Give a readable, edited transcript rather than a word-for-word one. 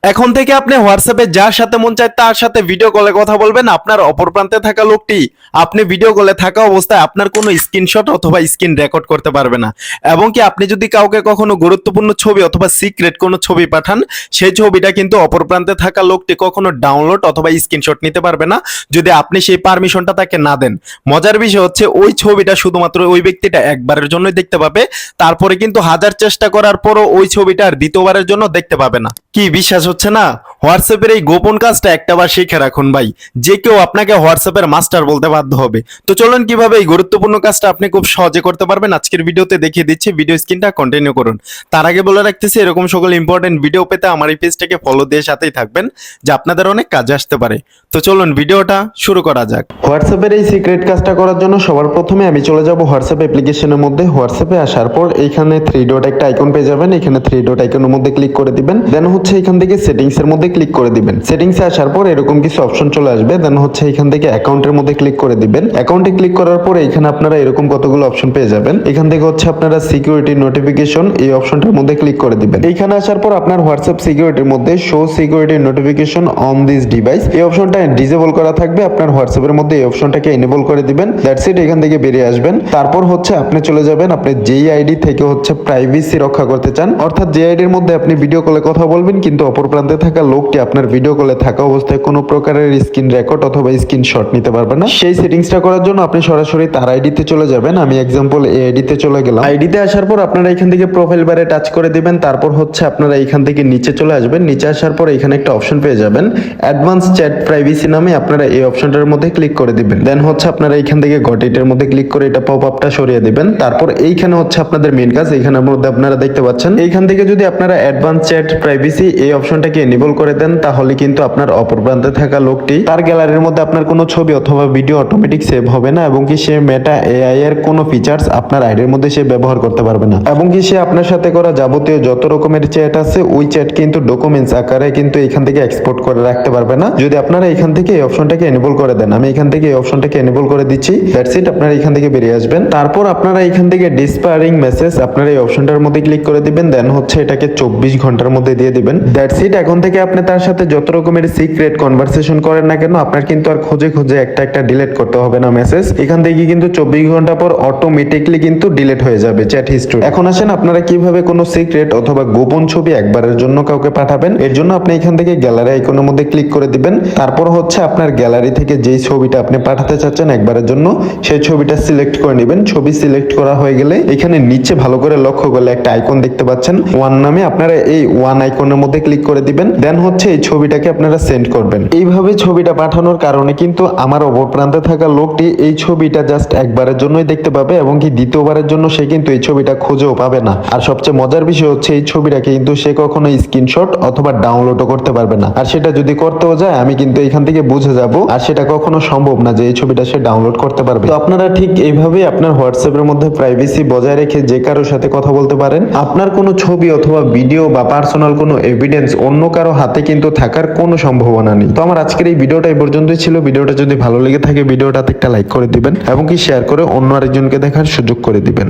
এখন থেকে আপনি হোয়াটসঅ্যাপে যার সাথে মন চায় তার সাথে ভিডিও কলে কথা বলবেন। আপনার অপর প্রান্তে থাকা লোকটি আপনি ভিডিও কলে থাকা অবস্থায় আপনার কোনো স্ক্রিনশট অথবা স্ক্রিন রেকর্ড করতে পারবে না। এবং কি আপনি যদি কাউকে কখনো গুরুত্বপূর্ণ ছবি অথবা সিক্রেট কোনো ছবি পাঠান, সেই ছবিটা কিন্তু অপর প্রান্তে থাকা লোকটি কখনো ডাউনলোড অথবা স্ক্রিনশট নিতে পারবে না, যদি আপনি সেই পারমিশনটা তাকে না দেন। মজার বিষয় হচ্ছে ওই ছবিটা শুধুমাত্র ওই ব্যক্তিটা একবারের জন্যই দেখতে পাবে, তারপরে কিন্তু হাজার চেষ্টা করার পরও ওই ছবিটা আর দ্বিতীয়বারের জন্য দেখতে পাবে না। কি বিশ্বাস হচ্ছে না? হোয়াটসঅ্যাপের এই গোপন কাজটা একটাবার শিখে রাখুন ভাই, যে কেউ আপনাকে হোয়াটসঅ্যাপের মাস্টার বলতে বাধ্য হবে। তো চলুন কিভাবে এই গুরুত্বপূর্ণ কাজটা আপনি খুব সহজে করতে পারবেন আজকের ভিডিওতে দেখিয়ে দিচ্ছি। ভিডিও স্ক্রিনটা কন্টিনিউ করুন। তার আগে বলে রাখতেছি, এরকম সকল ইম্পর্টেন্ট ভিডিও পেতে আমার এই পেজটাকে ফলো দিয়ে সাথেই থাকবেন, যা আপনাদের অনেক কাজে আসতে পারে। তো চলুন ভিডিওটা শুরু করা যাক। হোয়াটসঅ্যাপের এই সিক্রেট কাজটা করার জন্য সবার প্রথমে আমি চলে যাব হোয়াটসঅ্যাপ অ্যাপ্লিকেশনের মধ্যে। হোয়াটসঅ্যাপে আসার পর এইখানে থ্রি ডট একটা আইকন পেয়ে যাবেন, এখানে থ্রি ডট আইকনের মধ্যে ক্লিক করে দিবেন। দেন হচ্ছে এখান থেকে সেটিংস এর মধ্যে ক্লিক করে দিবেন। সেটিংসে আসার পর এরকম কিছু অপশন চলে আসবে। দেন হচ্ছে এখান থেকে অ্যাকাউন্টের মধ্যে ক্লিক করে দিবেন। অ্যাকাউন্টে ক্লিক করার পর এখানে আপনারা এরকম কতগুলো অপশন পেয়ে যাবেন। এখান থেকে হচ্ছে আপনারা সিকিউরিটি নোটিফিকেশন এই অপশনটার মধ্যে ক্লিক করে দিবেন। এইখানে আসার পর আপনার হোয়াটসঅ্যাপ সিকিউরিটির মধ্যে show security notification on this device এই অপশনটা ডিসেবল করা থাকবে। আপনার হোয়াটসঅ্যাপের মধ্যে এই অপশনটাকে এনেবল করে দিবেন। That's it. এখান থেকে বেরিয়ে আসবেন। তারপর হচ্ছে আপনি চলে যাবেন আপনি যেই আইডি থেকে হচ্ছে প্রাইভেসি রক্ষা করতে চান, অর্থাৎ যে আইডির মধ্যে আপনি ভিডিও কলে কথা বলবেন কিন্তু অপর প্রান্তে থাকা লোকটি আপনার ভিডিও কলে থাকা অবস্থায় কোনো প্রকারের স্ক্রিন রেকর্ড অথবা স্ক্রিনশট নিতে পারবে না। সেই সেটিংসটা করার জন্য আপনি সরাসরি তার আইডিতে চলে যাবেন। আমি এক্সাম্পল এই আইডিতে চলে গেলাম। আইডিতে আসার পর আপনারা এখান থেকে প্রোফাইল বারে টাচ করে দিবেন। তারপর হচ্ছে আপনারা এখান থেকে নিচে চলে আসবেন। নিচে আসার পর এখানে একটা অপশন পেয়ে যাবেন অ্যাডভান্স চ্যাট প্রাইভেসি নামে, আপনারা এই অপশনটার মধ্যে ক্লিক করে দিবেন। দেন হচ্ছে আপনারা এখান থেকে গট ইটের মধ্যে ক্লিক করে এটা পপ আপটা সরিয়ে দিবেন। তারপর এইখানে হচ্ছে আপনাদের মেইন কাজ, এইখানের মধ্যে আপনারা দেখতে পাচ্ছেন এইখান থেকে যদি আপনারা অ্যাডভান্স চ্যাট প্রাইভেসি এই অপশনটাকে এনেবল করে দেন, তাহলে কিন্তু আপনার অপর প্রান্তে থাকা লোকটি তার গ্যালারির মধ্যে আপনার কোনো ছবি অথবা ভিডিও অটোমেটিক সেভ হবে না, এবং কি সে মেটা এআই এর কোনো ফিচার্স আপনার আইডির মধ্যে সে ব্যবহার করতে পারবে না, এবং কি সে আপনার সাথে করা যাবতীয় যত রকমের চ্যাট আছে ওই চ্যাট কিন্তু ডকুমেন্টস আকারে কিন্তু এখান থেকে এক্সপোর্ট করে রাখতে পারবে না, যদি আপনারা এখান থেকে এই অপশনটাকে এনেবল করে দেন। আমি এখান থেকে এই অপশনটাকে এনেবল করে দিচ্ছি। That's it. আপনারা এখান থেকে বেরিয়ে আসবেন। তারপর আপনারা এখান থেকে ডিসপায়ারিং মেসেজ আপনারা এই অপশনটার মধ্যে ক্লিক করে দিবেন। দেন হচ্ছে এটাকে 24 ঘন্টার মধ্যে দিয়ে দিবেন। That's it. এখন থেকে আপনি তার সাথে যত রকমের সিক্রেট কনভারসেশন করেন না কেন, আপনার কিন্তু আর খুঁজে খুঁজে একটা একটা ডিলিট করতে হবে না মেসেজ। এখান থেকে কিন্তু 24 ঘন্টা পর অটোমেটিকলি কিন্তু ডিলিট হয়ে যাবে চ্যাট হিস্ট্রি। এখন আসেন আপনারা কিভাবে কোনো সিক্রেট অথবা গোপন ছবি একবারের জন্য কাউকে পাঠাবেন। এর জন্য আপনি এখান থেকে গ্যালারি আইকনের মধ্যে ক্লিক করে দিবেন। তারপর হচ্ছে আপনার গ্যালারি থেকে যেই ছবিটা আপনি পাঠাতে চাচ্ছেন একবারের জন্য সেই ছবিটা সিলেক্ট করে নেবেন। ছবি সিলেক্ট করা হয়ে গেলে এখানে নিচে ভালো করে লক্ষ্য করলে একটা আইকন দেখতে পাচ্ছেন ওয়ান নামে, আপনারা এই ওয়ান আইকনের মধ্যে ক্লিক করে দিবেন। দেন হচ্ছে এই ছবিটাকে আপনারা সেন্ড করবেন। এইভাবে ছবিটা পাঠানোর কারণে কিন্তু আমার অপর প্রান্তে থাকা লোকটি এই ছবিটা জাস্ট একবারের জন্যই দেখতে পাবে, এবং কি দ্বিতীয়বারের জন্য সে কিন্তু এই ছবিটা খুঁজেও পাবে না। আর সবচেয়ে মজার বিষয় হচ্ছে এই ছবিটাকে কিন্তু সে কখনো স্ক্রিনশট অথবা ডাউনলোডও করতে পারবে না। আর সেটা যদি করতেও যায় আমি কিন্তু এখান থেকে বুঝে যাব, আর সেটা কখনো সম্ভব না যে এই ছবিটা সে ডাউনলোড করতে পারবে। তো আপনারা ঠিক এইভাবেই আপনার হোয়াটসঅ্যাপের মধ্যে প্রাইভেসি বজায় রেখে যে কারোর সাথে কথা বলতে পারেন। আপনার কোনো ছবি অথবা ভিডিও বা পার্সোনাল কোনো এভিডেন্স অন্য কারো হাতে কিন্তু থাকার কোনো সম্ভাবনা নেই। তো আমার আজকের এই ভিডিওটা এই পর্যন্তই ছিল। ভিডিওটা যদি ভালো লেগে থাকে ভিডিওটাতে একটা লাইক করে দিবেন, এবং কি শেয়ার করে অন্য আরেকজনকে দেখার সুযোগ করে দিবেন।